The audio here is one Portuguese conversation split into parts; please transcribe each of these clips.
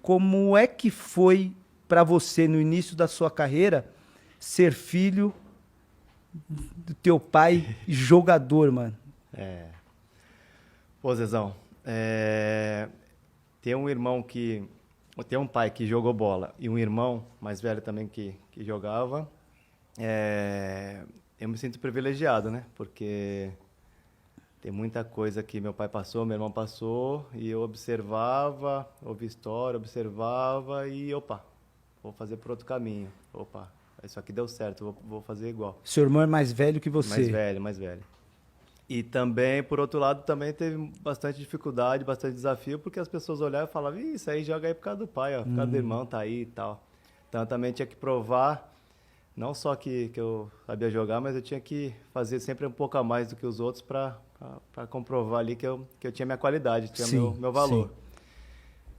como é que foi para você, no início da sua carreira, ser filho do teu pai jogador, mano? Pô, Zezão, tem um irmão que... Tem um pai que jogou bola e um irmão mais velho também que jogava. Eu me sinto privilegiado, né? Porque tem muita coisa que meu pai passou, meu irmão passou, e eu observava, ouvia história, observava e, opa, vou fazer por outro caminho. Opa, isso aqui deu certo, vou fazer igual. Seu irmão é mais velho que Mais você. velho, mais velho. E também, por outro lado, também teve bastante dificuldade, bastante desafio, porque as pessoas olhavam e falavam, "Ih, isso aí joga aí por causa do pai, ó, por causa do irmão, tá aí e tal." Então eu também tinha que provar, não só que eu sabia jogar, mas eu tinha que fazer sempre um pouco a mais do que os outros para comprovar ali que eu tinha minha qualidade, tinha Sim, meu sim. valor.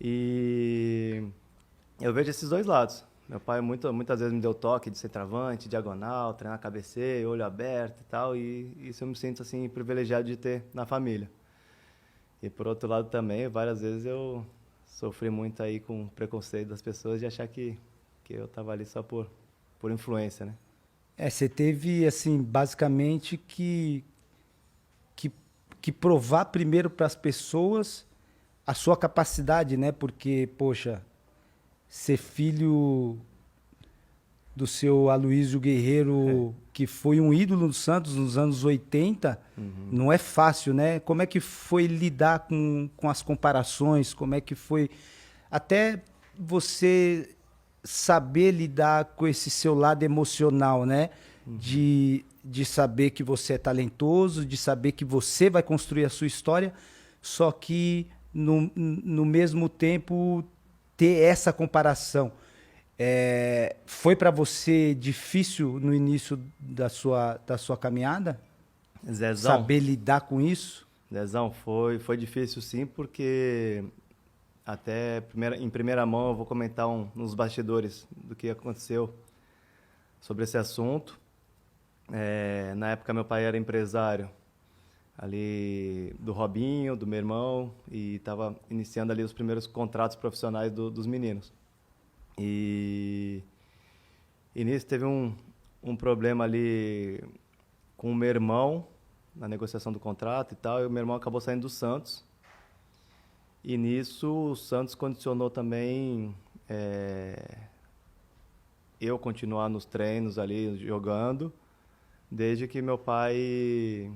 E eu vejo esses dois lados. Meu pai muitas vezes me deu toque de centroavante, diagonal, treinar cabeceio, olho aberto e tal, e isso eu me sinto assim privilegiado de ter na família. E por outro lado também, várias vezes eu sofri muito aí com preconceito das pessoas de achar que eu tava ali só por influência, né? Você teve, assim, basicamente que, que provar primeiro para as pessoas a sua capacidade, né? Porque, poxa, ser filho do seu Aloysio Guerreiro, que foi um ídolo do Santos nos anos 80, Uhum. não é fácil, né? Como é que foi lidar com as comparações? Como é que foi até você saber lidar com esse seu lado emocional, né? Uhum. De saber que você é talentoso, de saber que você vai construir a sua história, só que no mesmo tempo ter essa comparação. Foi para você difícil no início da sua caminhada? Zezão, Saber lidar com isso? Zezão, foi difícil sim, porque até em primeira mão eu vou comentar nos bastidores do que aconteceu sobre esse assunto. Na época meu pai era empresário ali do Robinho, do meu irmão, e estava iniciando ali os primeiros contratos profissionais dos meninos. E, e nisso teve um problema ali com o meu irmão, na negociação do contrato e tal, e o meu irmão acabou saindo do Santos. E nisso o Santos condicionou também eu continuar nos treinos ali jogando, desde que meu pai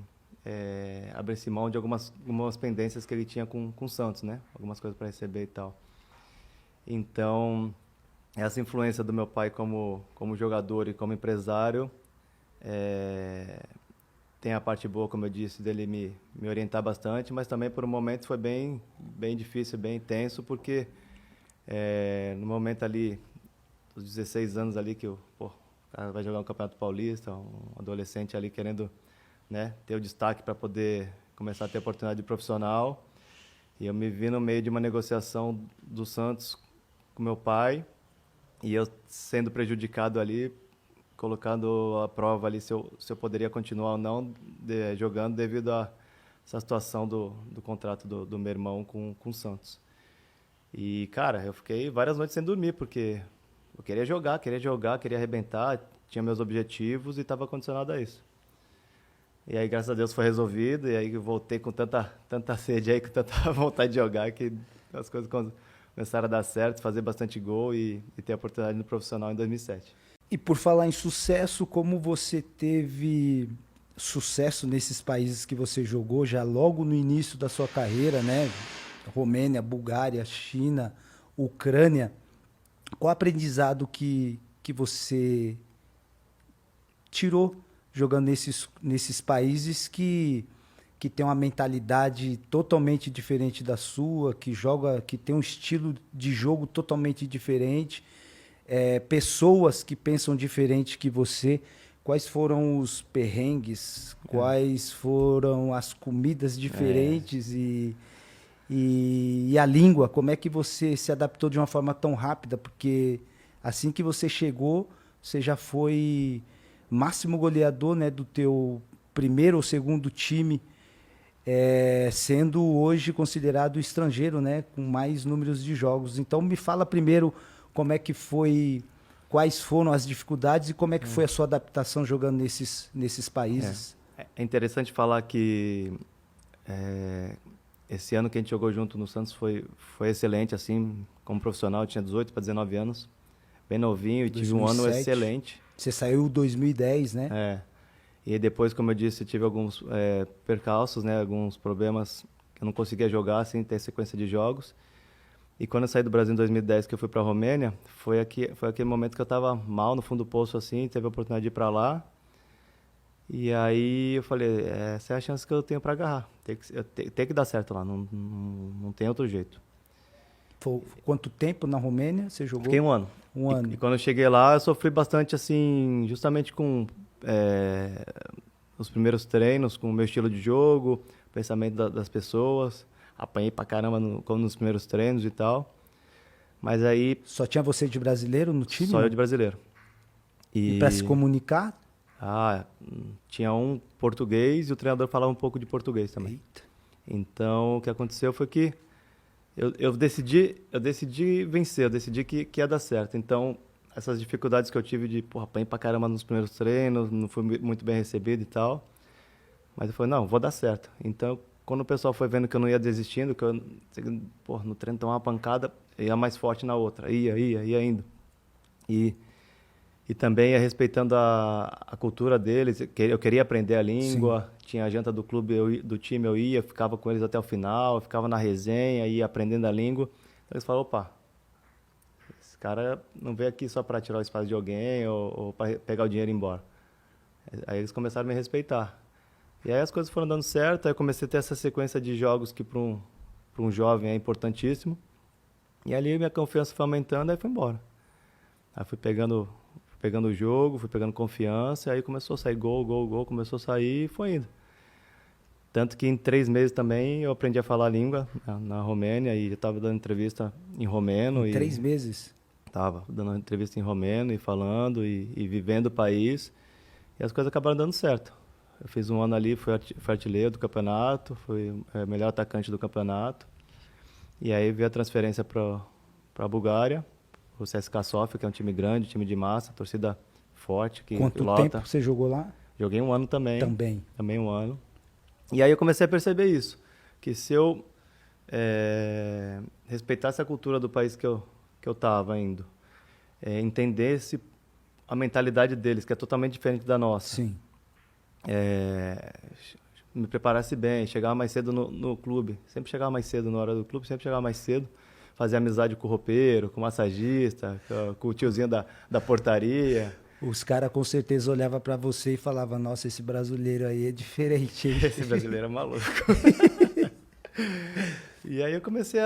abrisse mão de algumas pendências que ele tinha com o Santos, né? Algumas coisas para receber e tal. Então, essa influência do meu pai como jogador e como empresário tem a parte boa, como eu disse, dele me orientar bastante, mas também por um momento foi bem difícil, bem intenso, porque no momento ali, dos 16 anos ali, que o cara vai jogar um Campeonato Paulista, um adolescente ali querendo, né, ter o destaque para poder começar a ter oportunidade de profissional, e eu me vi no meio de uma negociação do Santos com meu pai, e eu sendo prejudicado ali, colocando à prova ali se eu poderia continuar ou não jogando devido a essa situação do contrato do meu irmão com o Santos. E, cara, eu fiquei várias noites sem dormir, porque eu queria arrebentar, tinha meus objetivos e estava condicionado a isso. E aí, graças a Deus, foi resolvido, e aí eu voltei com tanta sede aí, com tanta vontade de jogar, que as coisas começaram a dar certo, fazer bastante gol e ter a oportunidade no profissional em 2007. E por falar em sucesso, como você teve sucesso nesses países que você jogou já logo no início da sua carreira, né? Romênia, Bulgária, China, Ucrânia. Qual aprendizado que você tirou jogando nesses países que tem uma mentalidade totalmente diferente da sua, que tem um estilo de jogo totalmente diferente, pessoas que pensam diferente que você? Quais foram os perrengues? Quais foram as comidas diferentes e a língua? Como é que você se adaptou de uma forma tão rápida? Porque assim que você chegou, você já foi máximo goleador, né, do teu primeiro ou segundo time. sendo hoje considerado estrangeiro, né, com mais números de jogos. Então me fala primeiro como é que foi, quais foram as dificuldades e como é que foi a sua adaptação jogando nesses países. É interessante falar que esse ano que a gente jogou junto no Santos foi excelente, assim, como profissional. Eu tinha 18 para 19 anos, bem novinho, e tive um ano 2007. excelente. Você saiu em 2010, né? E depois, como eu disse, tive alguns percalços, né, alguns problemas que eu não conseguia jogar, assim, ter sequência de jogos. E quando eu saí do Brasil em 2010, que eu fui para a Romênia, foi aquele momento que eu estava mal, no fundo do poço, assim, teve a oportunidade de ir para lá. E aí eu falei, essa é a chance que eu tenho para agarrar. Tem que dar certo lá, não tem outro jeito. Quanto tempo na Romênia você jogou? Fiquei um ano. Um ano. E quando eu cheguei lá, eu sofri bastante, assim, justamente com os primeiros treinos, com o meu estilo de jogo, pensamento das pessoas. Apanhei pra caramba como nos primeiros treinos e tal. Mas aí... Só tinha você de brasileiro no time? Só eu de brasileiro. E para se comunicar? Tinha um português e o treinador falava um pouco de português também. Eita. Então, o que aconteceu foi que eu decidi vencer, eu decidi que ia dar certo. Então, essas dificuldades que eu tive de, apanhei pra caramba nos primeiros treinos, não fui muito bem recebido e tal. Mas eu falei, não, vou dar certo. Então, quando o pessoal foi vendo que eu não ia desistindo, que eu, no treino tomar uma pancada, ia mais forte na outra. Ia indo. E também ia respeitando a cultura deles. Eu queria aprender a língua. Sim. Tinha a janta do clube, do time, eu ia, ficava com eles até o final, ficava na resenha, ia aprendendo a língua. Então eles falaram, opa, esse cara não veio aqui só para tirar o espaço de alguém ou para pegar o dinheiro e ir embora. Aí eles começaram a me respeitar. E aí as coisas foram dando certo, aí eu comecei a ter essa sequência de jogos que para um jovem é importantíssimo. E ali minha confiança foi aumentando, aí fui embora. Aí fui pegando o jogo, fui pegando confiança, aí começou a sair gol, começou a sair e foi indo. Tanto que em 3 meses também eu aprendi a falar a língua na Romênia e estava dando entrevista em romeno. Em 3 meses? Estava dando entrevista em romeno e falando e vivendo o país. E as coisas acabaram dando certo. Eu fiz um ano ali, fui artilheiro do campeonato, fui melhor atacante do campeonato. E aí veio a transferência para a Bulgária, o CSKA Sofia, que é um time grande, time de massa, torcida forte. Quanto tempo você jogou lá? Joguei um ano também. Também um ano. E aí eu comecei a perceber isso, que se eu respeitasse a cultura do país que eu estava indo, entendesse a mentalidade deles, que é totalmente diferente da nossa. Sim. Me preparasse bem, chegava mais cedo no clube. Sempre chegava mais cedo na hora do clube, sempre chegava mais cedo. Fazia amizade com o roupeiro, com o massagista, com o tiozinho da portaria. Os caras com certeza olhavam para você e falavam, nossa, esse brasileiro aí é diferente. Esse brasileiro é maluco. E aí eu comecei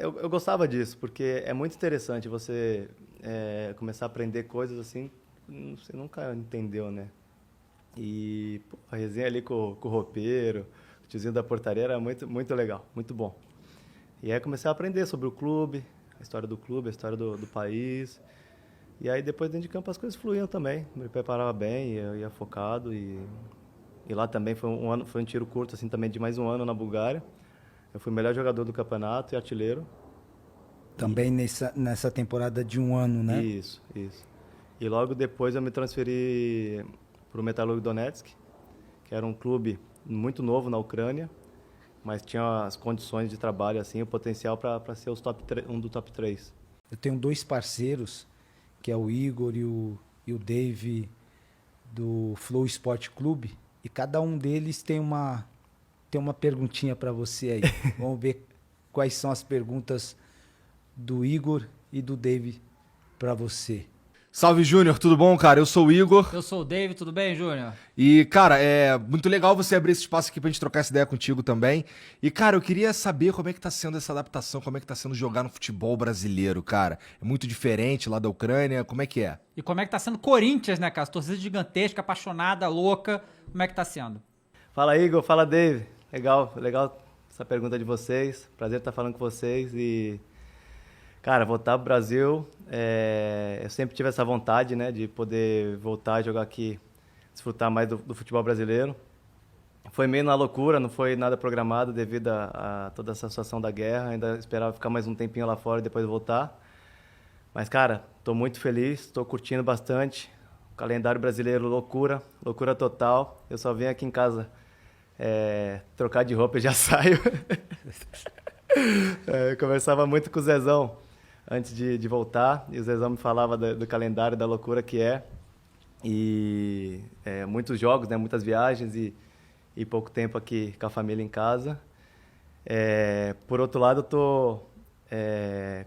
eu gostava disso, porque é muito interessante você começar a aprender coisas assim, você nunca entendeu, né? E a resenha ali com o roupeiro, o tiozinho da portaria era muito, muito legal, muito bom. E aí comecei a aprender sobre o clube, a história do clube, a história do país. E aí depois dentro de campo as coisas fluíam também, me preparava bem, eu ia focado. E lá também foi um tiro curto assim, também de mais um ano na Bulgária. Eu fui o melhor jogador do campeonato e artilheiro. Também nessa temporada de um ano, né? Isso. E logo depois eu me transferi para o Metalurg Donetsk, que era um clube muito novo na Ucrânia, mas tinha as condições de trabalho, assim, o potencial para ser um do top 3. Eu tenho 2 parceiros, que é o Igor e o Dave, do Flow Sport Clube, e cada um deles tem uma perguntinha para você aí. Vamos ver quais são as perguntas do Igor e do Dave para você. Salve, Júnior, tudo bom, cara? Eu sou o Igor. Eu sou o David, tudo bem, Júnior? E, cara, é muito legal você abrir esse espaço aqui pra gente trocar essa ideia contigo também. E, cara, eu queria saber como é que tá sendo essa adaptação, como é que tá sendo jogar no futebol brasileiro, cara. É muito diferente lá da Ucrânia, como é que é? E como é que tá sendo Corinthians, né, cara? Torcida gigantesca, apaixonada, louca. Como é que tá sendo? Fala, Igor. Fala, Dave. Legal essa pergunta de vocês. Prazer estar falando com vocês e... Cara, voltar pro Brasil, eu sempre tive essa vontade, né, de poder voltar a jogar aqui, desfrutar mais do futebol brasileiro. Foi meio na loucura, não foi nada programado devido a toda essa situação da guerra. Ainda esperava ficar mais um tempinho lá fora e depois voltar. Mas, cara, tô muito feliz, tô curtindo bastante. O calendário brasileiro, loucura, loucura total. Eu só venho aqui em casa trocar de roupa e já saio. Eu conversava muito com o Zezão antes de voltar, e o Zezão me falava do calendário, da loucura que é. E muitos jogos, né, muitas viagens e pouco tempo aqui com a família em casa. Por outro lado, eu tô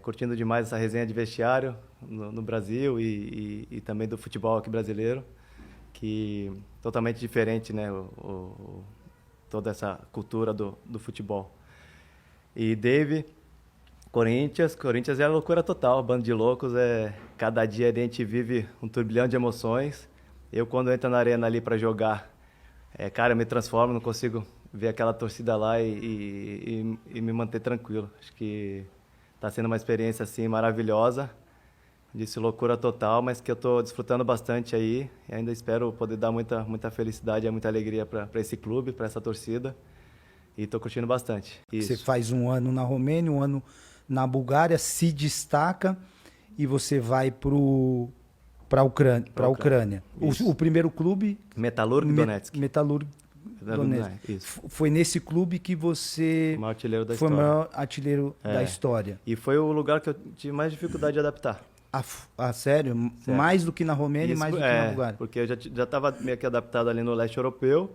curtindo demais essa resenha de vestiário no Brasil e também do futebol aqui brasileiro, que totalmente diferente, né, toda essa cultura do futebol. E Dave, Corinthians é loucura total, bando de loucos, cada dia a gente vive um turbilhão de emoções. Eu, quando entro na arena ali para jogar, cara, eu me transformo, não consigo ver aquela torcida lá e me manter tranquilo. Acho que está sendo uma experiência assim maravilhosa, disse loucura total, mas que eu estou desfrutando bastante aí, e ainda espero poder dar muita felicidade e muita alegria para esse clube, para essa torcida, e estou curtindo bastante. Isso. Você faz um ano na Romênia, um ano na Bulgária, se destaca e você vai para a Ucrânia. O primeiro clube... Metalurg Donetsk. Metalurg Donetsk. Isso. Foi nesse clube que você o maior artilheiro da foi história. o maior artilheiro da história. E foi o lugar que eu tive mais dificuldade de adaptar. Sério? Mais do que na Romênia e mais do que na Bulgária? Porque eu já estava meio que adaptado ali no leste europeu,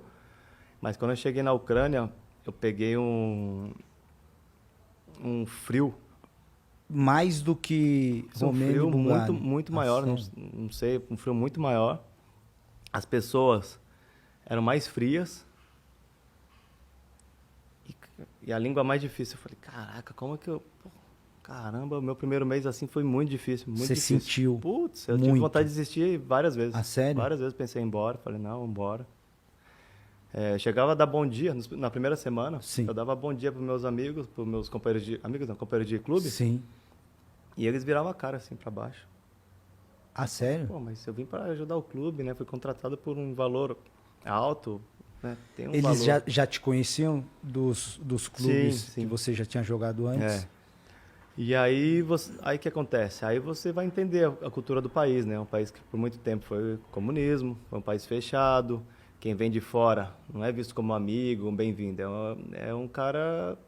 mas quando eu cheguei na Ucrânia, eu peguei um frio. Mais do que Romênia frio e Bulgária? muito maior, não sei, um frio muito maior. As pessoas eram mais frias e a língua mais difícil. Eu falei, caraca, como é que eu... Caramba, o meu primeiro mês assim foi muito difícil, muito Você difícil. sentiu? Putz, eu tive vontade de desistir várias vezes. Ah, sério? Várias vezes pensei em ir embora, falei, não, vamos embora. Chegava a dar bom dia na primeira semana. Sim. Eu dava bom dia para meus amigos, para meus companheiros de... Amigos não, companheiros de clube. Sim. E eles viravam a cara assim para baixo. Ah, sério? Pô, mas eu vim para ajudar o clube, né? Fui contratado por um valor alto, né? Tem um Eles valor. já te conheciam dos clubes Sim. que você já tinha jogado antes? E aí o que acontece? Aí você vai entender a cultura do país, né? Um país que por muito tempo foi comunismo, foi um país fechado. Quem vem de fora não é visto como amigo, um bem-vindo. É um cara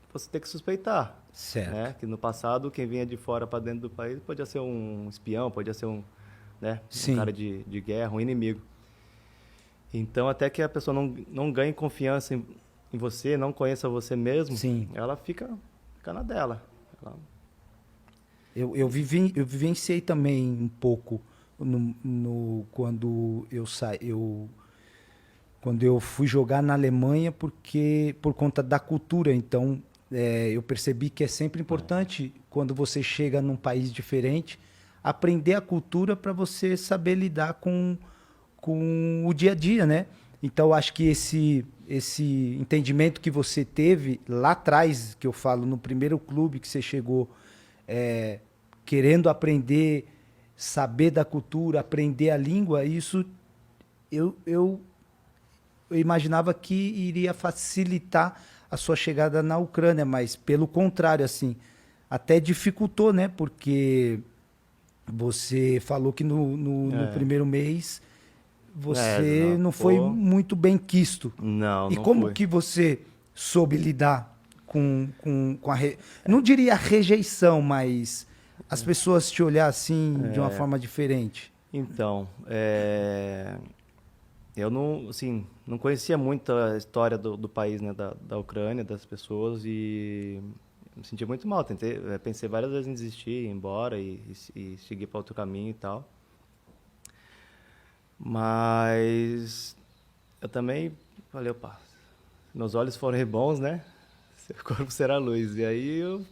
que você tem que suspeitar. Certo. Né? Que no passado, quem vinha de fora para dentro do país podia ser um espião, podia ser um cara de guerra, um inimigo. Então, até que a pessoa não ganhe confiança em você, não conheça você mesmo, ela fica na dela. Eu vivenciei também um pouco quando eu fui jogar na Alemanha, por conta da cultura. Então, eu percebi que é sempre importante, quando você chega num país diferente, aprender a cultura para você saber lidar com o dia a dia, né? Então, acho que esse entendimento que você teve lá atrás, que eu falo, no primeiro clube que você chegou, querendo aprender, saber da cultura, aprender a língua, isso eu imaginava que iria facilitar a sua chegada na Ucrânia, mas pelo contrário, assim, até dificultou, né? Porque você falou que no primeiro mês você não foi muito bem quisto. Não como foi. que você soube lidar com não diria não mas as pessoas te olhar assim de uma forma diferente? Então, eu não conhecia muito a história do país, né, da Ucrânia, das pessoas, e me senti muito mal. Pensei várias vezes em desistir, ir embora e seguir para outro caminho e tal. Mas eu também falei, opa, meus olhos forem bons, né? Seu corpo será luz. E aí eu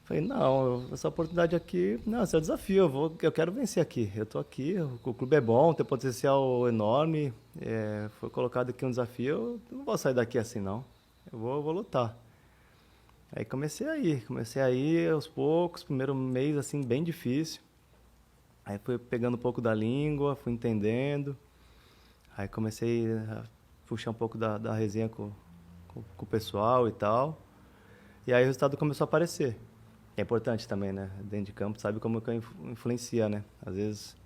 falei, não, essa oportunidade aqui, não, esse é o desafio, eu quero vencer aqui. Eu tô aqui, o clube é bom, tem potencial enorme, foi colocado aqui um desafio, eu não vou sair daqui assim, não. Eu vou lutar. Aí comecei aí aos poucos, primeiro mês assim bem difícil. Aí fui pegando um pouco da língua, fui entendendo. Aí comecei a puxar um pouco da resenha com o pessoal e tal. E aí o resultado começou a aparecer. É importante também, né? Dentro de campo, sabe como que influencia, né? Às vezes,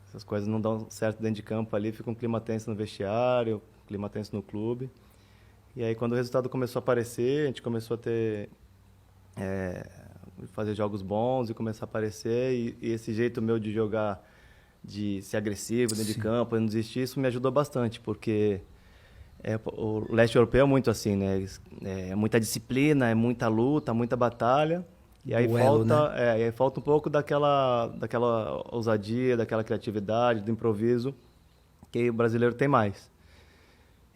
essas coisas não dão certo dentro de campo ali, fica um clima tenso no vestiário, clima tenso no clube. E aí, quando o resultado começou a aparecer, a gente começou a ter... fazer jogos bons e começar a aparecer. E esse jeito meu de jogar, de ser agressivo dentro de campo, não desistir, isso me ajudou bastante, porque... o leste europeu é muito assim, né? É muita disciplina, é muita luta, muita batalha. E aí Duelo, falta, né? e aí falta um pouco daquela ousadia, daquela criatividade, do improviso que o brasileiro tem mais.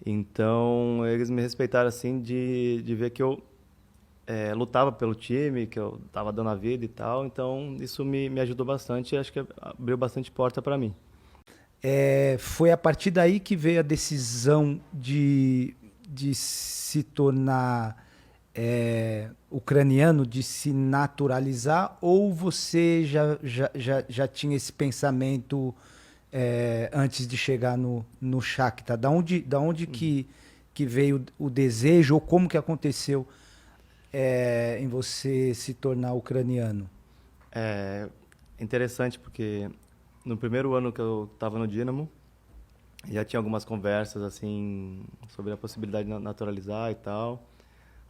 Então, eles me respeitaram assim de ver que eu lutava pelo time, que eu estava dando a vida e tal. Então, isso me ajudou bastante e acho que abriu bastante porta para mim. Foi a partir daí que veio a decisão de se tornar ucraniano, de se naturalizar, ou você já tinha esse pensamento antes de chegar no Shakhtar? Da onde que veio o desejo, ou como que aconteceu em você se tornar ucraniano? É interessante porque no primeiro ano que eu estava no Dynamo, já tinha algumas conversas assim sobre a possibilidade de naturalizar e tal.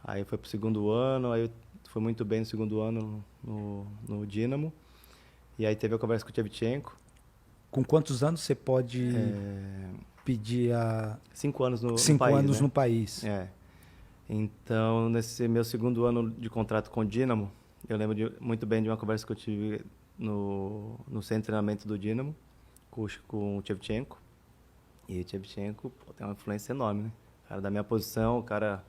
Aí foi pro segundo ano, aí eu fui muito bem no segundo ano no Dynamo. E aí teve a conversa com o Shevchenko. Com quantos anos você pode pedir 5 anos no 5 país, anos né? no país? Então, nesse meu segundo ano de contrato com o Dynamo, eu lembro muito bem de uma conversa que eu tive no centro de treinamento do Dynamo com o Shevchenko. E o Shevchenko tem uma influência enorme, né? O cara da minha posição, o cara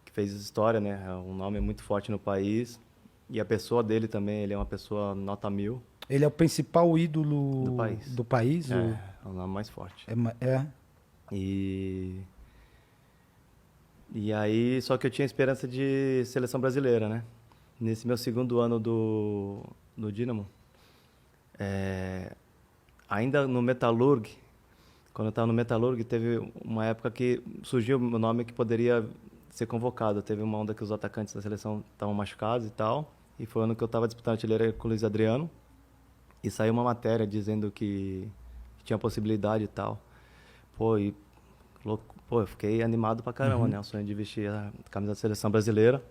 que fez história, né? Um nome muito forte no país. E a pessoa dele também, ele é uma pessoa nota 1000 Ele é o principal ídolo do país. o- É o nome mais forte. é. E aí, só que eu tinha esperança de seleção brasileira, né? Nesse meu segundo ano do Dynamo, ainda no Metalurg, quando eu estava no Metalurg, teve uma época que surgiu o meu nome que poderia ser convocado. Teve uma onda que os atacantes da seleção estavam machucados e tal, e foi o ano que eu estava disputando a artilharia com o Luiz Adriano, e saiu uma matéria dizendo que tinha possibilidade e tal. Pô, eu fiquei animado pra caramba, né? O sonho de vestir a camisa da seleção brasileira.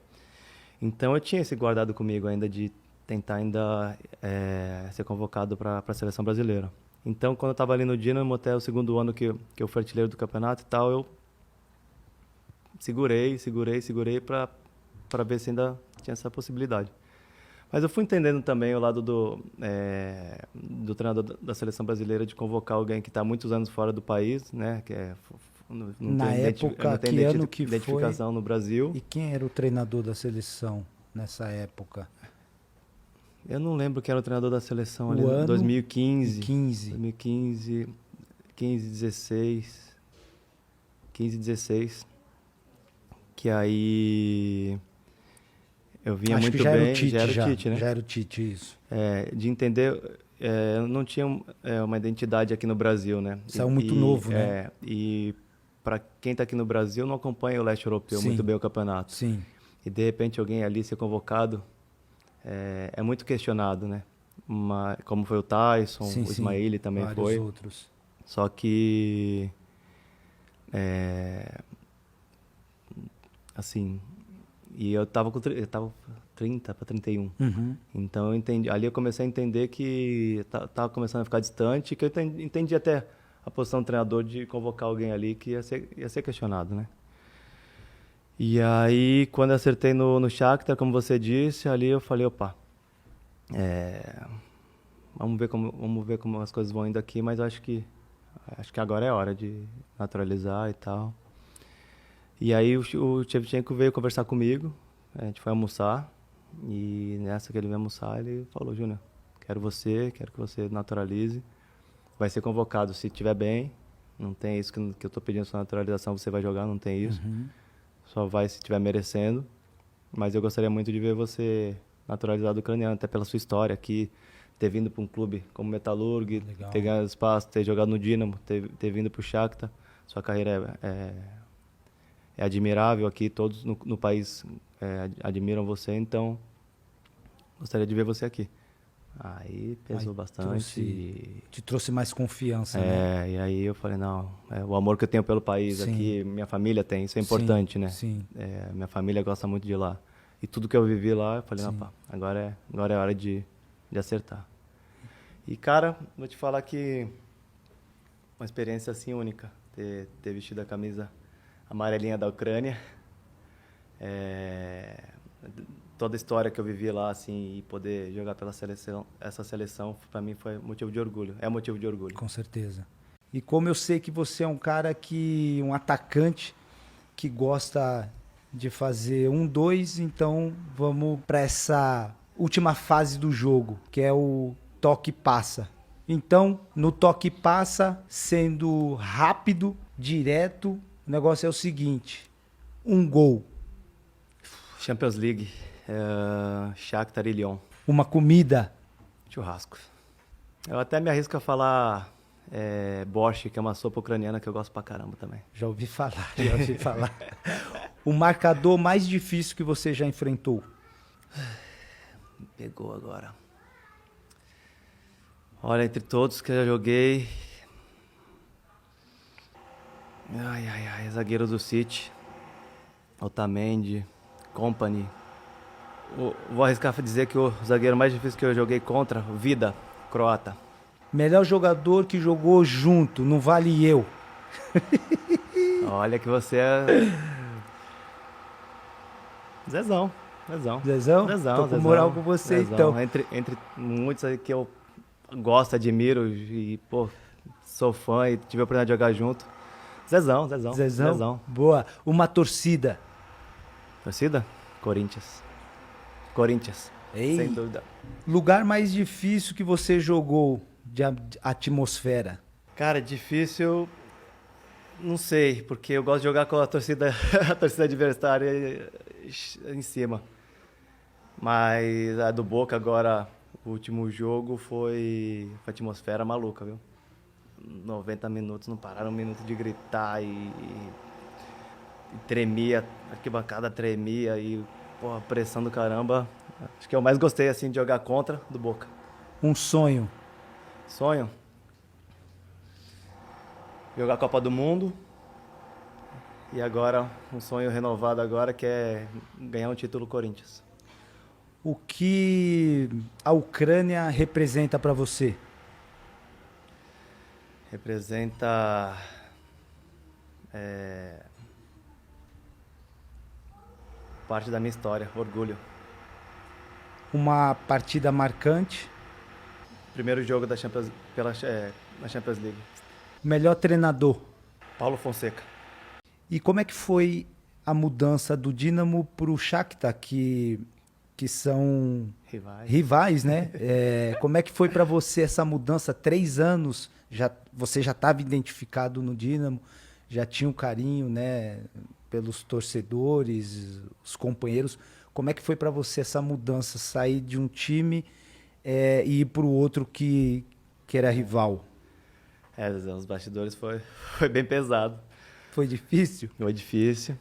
Então eu tinha esse guardado comigo ainda de tentar ainda ser convocado para a seleção brasileira. Então, quando eu estava ali no Dynamo, até o segundo ano que eu fui artilheiro do campeonato e tal, eu segurei para ver se ainda tinha essa possibilidade. Mas eu fui entendendo também o lado do treinador da seleção brasileira de convocar alguém que está muitos anos fora do país, né? Que não Na tem época, não tem que ano que identificação foi? no Brasil. E quem era o treinador da seleção nessa época? Eu não lembro quem era o treinador da seleção O ali, ano 2015. 15. 2015, 16. Que aí eu vinha Acho muito que já era bem, o Tite, já era o Tite, né? Já era o Tite, isso. De entender, eu não tinha uma identidade aqui no Brasil, né? Saiu muito novo, né? E para quem está aqui no Brasil não acompanha o leste europeu Sim. muito bem o campeonato. Sim. E de repente alguém ali ser convocado é muito questionado, né? Como foi o Tyson, Sim, o sim. Ismaili também Vários foi. outros. Só que assim, e eu tava 30 para 31. Uhum. Então eu entendi, ali eu comecei a entender que tava começando a ficar distante, que eu entendi até a posição do treinador de convocar alguém ali que ia ser questionado, né? E aí, quando eu acertei no Shakhtar, como você disse, ali eu falei, opa, vamos ver como as coisas vão indo aqui, mas acho que agora é hora de naturalizar e tal. E aí o Shevchenko veio conversar comigo, a gente foi almoçar, e nessa que ele veio almoçar, ele falou, Júnior, quero que você naturalize, vai ser convocado se estiver bem, não tem isso que eu estou pedindo sua naturalização, você vai jogar, não tem isso, só vai se estiver merecendo, mas eu gostaria muito de ver você naturalizado ucraniano, até pela sua história aqui, ter vindo para um clube como Metalurg, Legal. ter ganhado espaço, ter jogado no Dynamo, ter vindo para o Shakhtar. Sua carreira é admirável aqui, todos no país admiram você, então gostaria de ver você aqui. Aí pesou bastante. Te trouxe mais confiança, né? E aí eu falei, não, o amor que eu tenho pelo país Sim. aqui, minha família tem, isso é importante, né? Sim. Minha família gosta muito de lá. E tudo que eu vivi lá, eu falei, não, pá, agora é hora de acertar. E, cara, vou te falar que uma experiência assim única, ter vestido a camisa amarelinha da Ucrânia. Toda a história que eu vivi lá, assim, e poder jogar pela seleção, essa seleção, para mim foi motivo de orgulho, é motivo de orgulho. Com certeza. E como eu sei que você é um cara um atacante que gosta de fazer 1-2, então vamos para essa última fase do jogo, que é o toque passa. Então, no toque passa, sendo rápido, direto, o negócio é o seguinte: um gol, Champions League, Shakhtar e Lyon. uma comida, Churrasco. Eu até me arrisco a falar borscht, que é uma sopa ucraniana que eu gosto pra caramba também. já ouvi falar. O marcador mais difícil que você já enfrentou? Pegou agora. Olha, entre todos que eu já joguei... zagueiro do City, Otamendi, Kompany. Vou arriscar dizer que o zagueiro mais difícil que eu joguei contra, Vida, croata. Melhor jogador que jogou junto, não vale eu. Olha que você é... Zezão. Tô com moral com você, Zezão. então. Entre muitos aí que eu gosto, admiro e, pô, sou fã e tive a oportunidade de jogar junto. Zezão. Boa. Uma torcida. Torcida? Corinthians. Ei. Sem dúvida. Lugar mais difícil que você jogou de atmosfera? Cara, difícil, não sei, porque eu gosto de jogar com a torcida adversária em cima. Mas a do Boca agora, o último jogo foi atmosfera maluca, viu? 90 minutos, não pararam um minuto de gritar e tremia, a arquibancada tremia e, pô, a pressão do caramba. Acho que eu mais gostei, assim, de jogar contra do Boca. Um sonho. Sonho? Jogar a Copa do Mundo. E agora, um sonho renovado agora, que é ganhar um título Corinthians. O que a Ucrânia representa para você? Representa parte da minha história, orgulho. Uma partida marcante? Primeiro jogo da na Champions League. Melhor treinador? Paulo Fonseca. E como é que foi a mudança do Dynamo para o Shakhtar, que são rivais, né? Como é que foi para você essa mudança? 3 anos, você já estava identificado no Dynamo, já tinha um carinho, né, pelos torcedores, os companheiros. Como é que foi para você essa mudança, sair de um time e ir para o outro que era rival? Os bastidores foi bem pesado. Foi difícil? Foi difícil.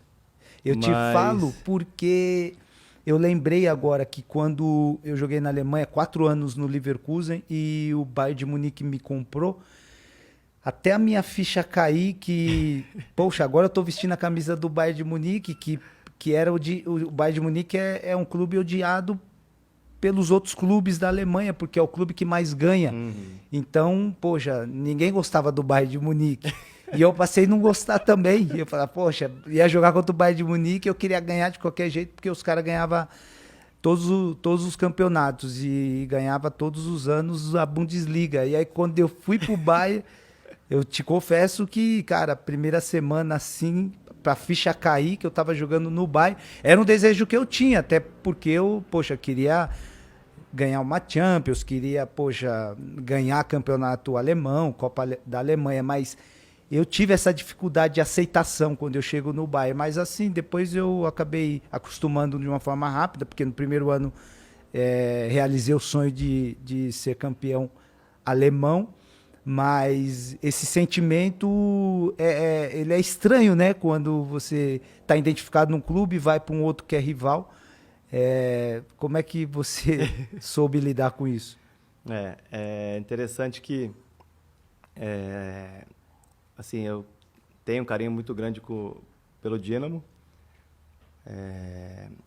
Eu te falo porque eu lembrei agora que quando eu joguei na Alemanha, 4 anos no Leverkusen, e o Bayern de Munique me comprou, até a minha ficha cair que, poxa, agora eu tô vestindo a camisa do Bayern de Munique, que era o Bayern de Munique é um clube odiado pelos outros clubes da Alemanha, porque é o clube que mais ganha. Então, poxa, ninguém gostava do Bayern de Munique. E eu passei a não gostar também. Eu falava, poxa, ia jogar contra o Bayern de Munique, eu queria ganhar de qualquer jeito, porque os caras ganhavam todos os campeonatos e ganhava todos os anos a Bundesliga. E aí, quando eu fui pro Bayern, eu te confesso que, cara, a primeira semana assim, pra ficha cair, que eu tava jogando no Bayern, era um desejo que eu tinha, até porque eu, poxa, queria ganhar uma Champions, queria, poxa, ganhar campeonato alemão, Copa da Alemanha, mas eu tive essa dificuldade de aceitação quando eu chego no Bayern, mas assim, depois eu acabei acostumando de uma forma rápida, porque no primeiro ano realizei o sonho de ser campeão alemão, mas esse sentimento ele é estranho, né? Quando você está identificado num clube e vai para um outro que é rival. Como é que você soube lidar com isso? É interessante que assim, eu tenho um carinho muito grande pelo Dínamo.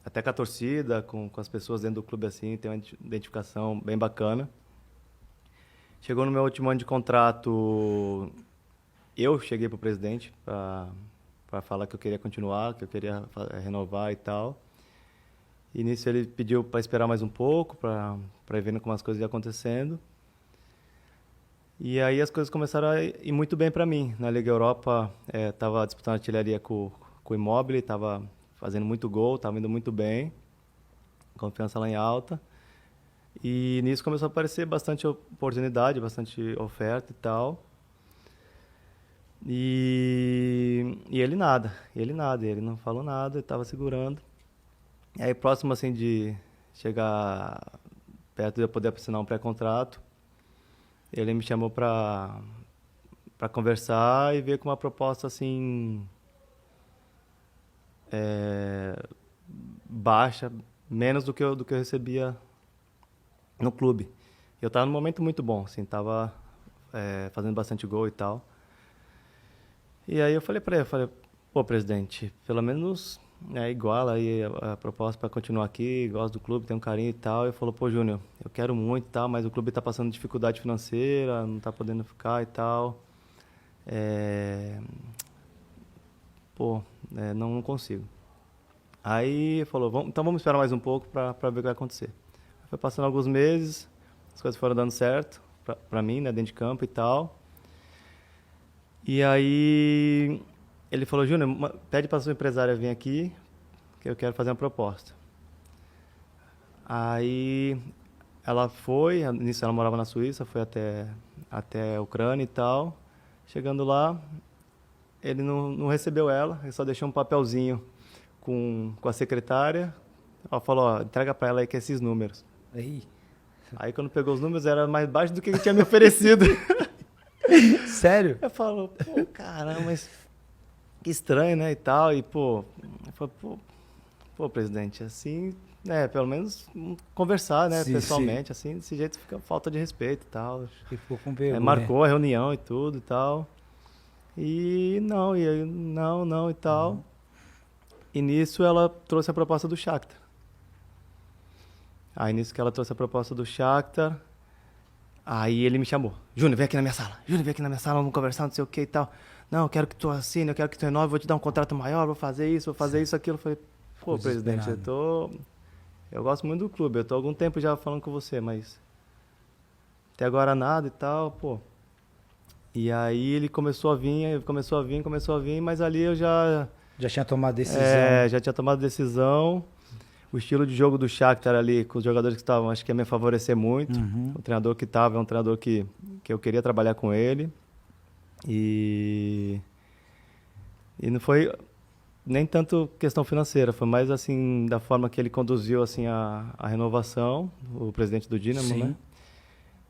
Até com a torcida, com as pessoas dentro do clube, assim, tem uma identificação bem bacana. Chegou no meu último ano de contrato, eu cheguei para o presidente para falar que eu queria continuar, que eu queria renovar e tal. E nisso ele pediu para esperar mais um pouco, para ir vendo como as coisas iam acontecendo. E aí as coisas começaram a ir muito bem para mim. Na Liga Europa, estava disputando artilharia com o Immobile, estava fazendo muito gol, estava indo muito bem, confiança lá em alta. E nisso começou a aparecer bastante oportunidade, bastante oferta e tal. E ele nada, ele não falou nada, ele estava segurando. E aí, próximo assim de chegar perto de eu poder assinar um pré-contrato, ele me chamou para conversar e ver com uma proposta assim baixa, menos do que eu recebia no clube. Eu estava num momento muito bom, assim, estava fazendo bastante gol e tal. E aí eu falei para ele, pô, presidente, pelo menos igual aí a proposta para continuar aqui, gosto do clube, tenho um carinho e tal. Ele falou, pô, Júnior, eu quero muito e tal, mas o clube está passando dificuldade financeira, não está podendo ficar e tal. Não consigo. Aí ele falou, então vamos esperar mais um pouco para ver o que vai acontecer. Foi passando alguns meses, as coisas foram dando certo para mim, né, dentro de campo e tal. E aí ele falou, Júnior, pede para sua empresária vir aqui, que eu quero fazer uma proposta. Aí ela foi, nisso ela morava na Suíça, foi até a Ucrânia e tal. Chegando lá, ele não recebeu ela, ele só deixou um papelzinho com a secretária. Ela falou, entrega para ela aí que é esses números. Aí quando pegou os números, era mais baixo do que ele tinha me oferecido. Sério? Eu falo, pô, caramba, mas que estranho, né, e tal. E, pô, eu falo, pô, presidente, assim, pelo menos conversar, né, Sim, pessoalmente, assim, desse jeito fica falta de respeito e tal. Ficou com vergonha. Marcou a reunião e tudo e tal. E não e tal. E nisso ela trouxe a proposta do Shakhtar. Aí nisso que ela trouxe a proposta do Shakhtar, aí ele me chamou. Júnior, vem aqui na minha sala. Vamos conversar, não sei o que e tal. Não, eu quero que tu assine, eu quero que tu renove, vou te dar um contrato maior, vou fazer isso, aquilo. Eu falei, pô, presidente, eu gosto muito do clube, eu tô há algum tempo já falando com você, mas até agora nada e tal, pô. E aí ele começou a vir, mas ali eu já tinha tomado decisão. Já tinha tomado decisão. O estilo de jogo do Shakhtar ali, com os jogadores que estavam, acho que ia me favorecer muito. O treinador que estava é um treinador que eu queria trabalhar com ele. E não foi nem tanto questão financeira, foi mais assim da forma que ele conduziu assim a renovação, o presidente do Dínamo, Sim. né?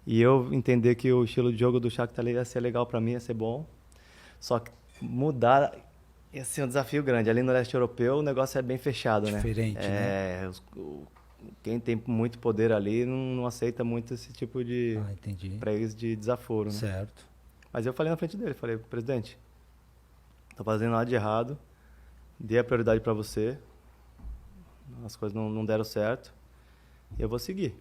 E eu entender que o estilo de jogo do Shakhtar ia ser legal para mim, ia ser bom. Só que mudar ia ser um desafio grande. Ali no leste europeu o negócio é bem fechado, Diferente, né? Quem tem muito poder ali não aceita muito esse tipo de entendi. para eles de desaforo, né? Certo. Mas eu falei na frente dele, falei, presidente, tô fazendo nada de errado, dei a prioridade para você, as coisas não deram certo, e eu vou seguir.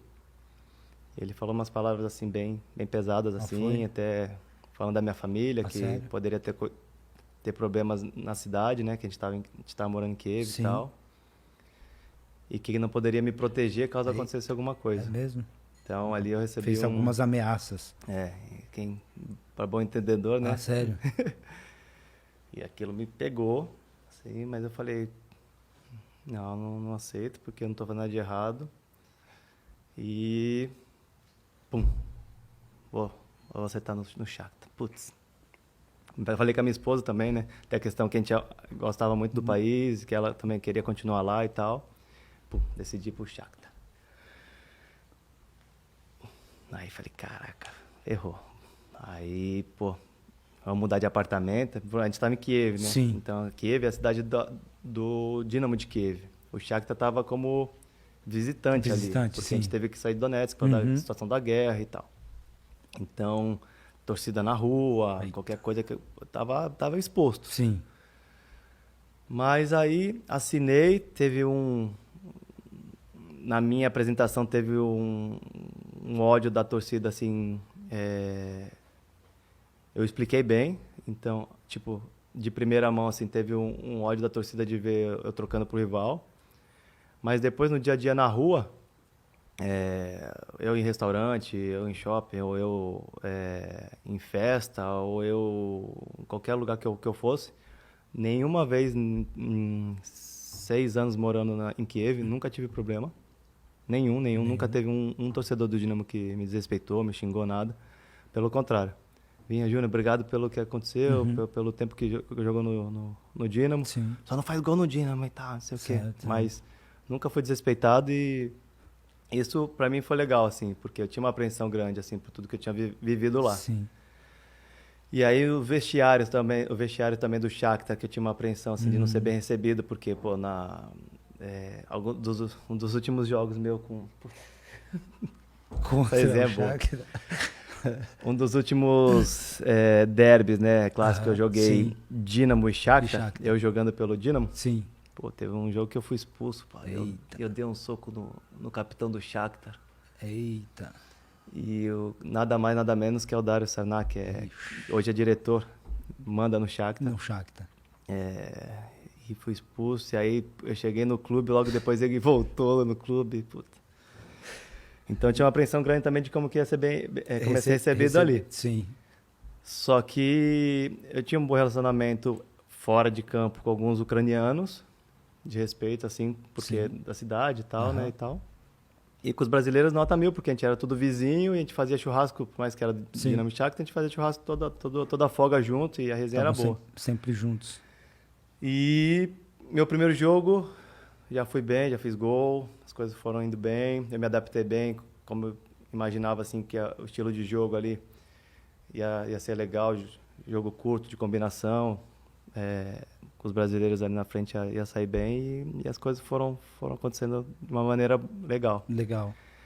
Ele falou umas palavras assim bem pesadas, assim, foi? até falando da minha família, que sério? poderia ter problemas na cidade, né, que a gente tava morando em Kiev Sim. e tal, e que não poderia me proteger caso acontecesse alguma coisa. É mesmo? Então ali eu recebi Fez algumas ameaças. quem para bom entendedor, né? Sério? E aquilo me pegou, assim, mas eu falei, não aceito, porque eu não tô fazendo nada de errado. E pum, vou aceitar no Shakhtar. Putz. Eu falei com a minha esposa também, né? Tem a questão que a gente gostava muito do país, que ela também queria continuar lá e tal. Pum, decidi ir pro Shakhtar. Aí falei, caraca, errou. Aí, pô, vamos mudar de apartamento. A gente estava em Kiev, né? Sim. Então, Kiev é a cidade do Dinamo de Kiev. O Shakhtar estava como visitante ali. Porque sim. a gente teve que sair de Donetsk por causa da situação da guerra e tal. Então, torcida na rua, qualquer coisa que eu tava exposto. Sim. Mas aí assinei, na minha apresentação teve um ódio da torcida, assim, eu expliquei bem, então, tipo, de primeira mão, assim, teve um ódio da torcida de ver eu trocando pro rival, mas depois no dia a dia na rua, eu em restaurante, eu em shopping, ou eu em festa, ou eu em qualquer lugar que eu fosse, nenhuma vez em 6 anos morando em Kiev, nunca tive problema. Nenhum. Nunca teve um torcedor do Dinamo que me desrespeitou, me xingou, nada. Pelo contrário. Vinha, Júnior, obrigado pelo que aconteceu, pelo tempo que jogou no Dinamo. Sim. Só não faz gol no Dinamo e tal, não sei o quê. Certo. Mas nunca fui desrespeitado e isso pra mim foi legal, assim, porque eu tinha uma apreensão grande, assim, por tudo que eu tinha vivido lá. Sim. E aí o vestiário também do Shakhtar, que eu tinha uma apreensão, assim, de não ser bem recebido, porque, pô, um dos últimos jogos meu Contra Esse é o bom. Shakhtar. um dos últimos derbys, né, clássico, eu joguei sim. Dinamo e Shakhtar, Shakhtar. eu jogando pelo Dinamo. Sim. Pô, teve um jogo que eu fui expulso, pô, Eita. eu dei um soco no capitão do Shakhtar. Eita. E nada mais, nada menos que é o Dario Sarnak, hoje é diretor, manda no Shakhtar. Não, Shakhtar. E fui expulso, e aí eu cheguei no clube, logo depois ele voltou no clube, puta. Então tinha uma apreensão grande também de como que ia ser como ia ser recebido ali. Sim. Só que eu tinha um bom relacionamento fora de campo com alguns ucranianos, de respeito, assim, porque é da cidade e tal, né, e tal. E com os brasileiros nota 1000, porque a gente era tudo vizinho e a gente fazia churrasco, por mais que era Dinamo e Shakhtar, a gente fazia churrasco toda a folga junto e a resenha era boa. Sempre juntos. E meu primeiro jogo, já fui bem, já fiz gol, as coisas foram indo bem, eu me adaptei bem, como eu imaginava, assim, que o estilo de jogo ali ia ser legal, jogo curto, de combinação, com os brasileiros ali na frente ia sair bem e as coisas foram acontecendo de uma maneira legal. Legal.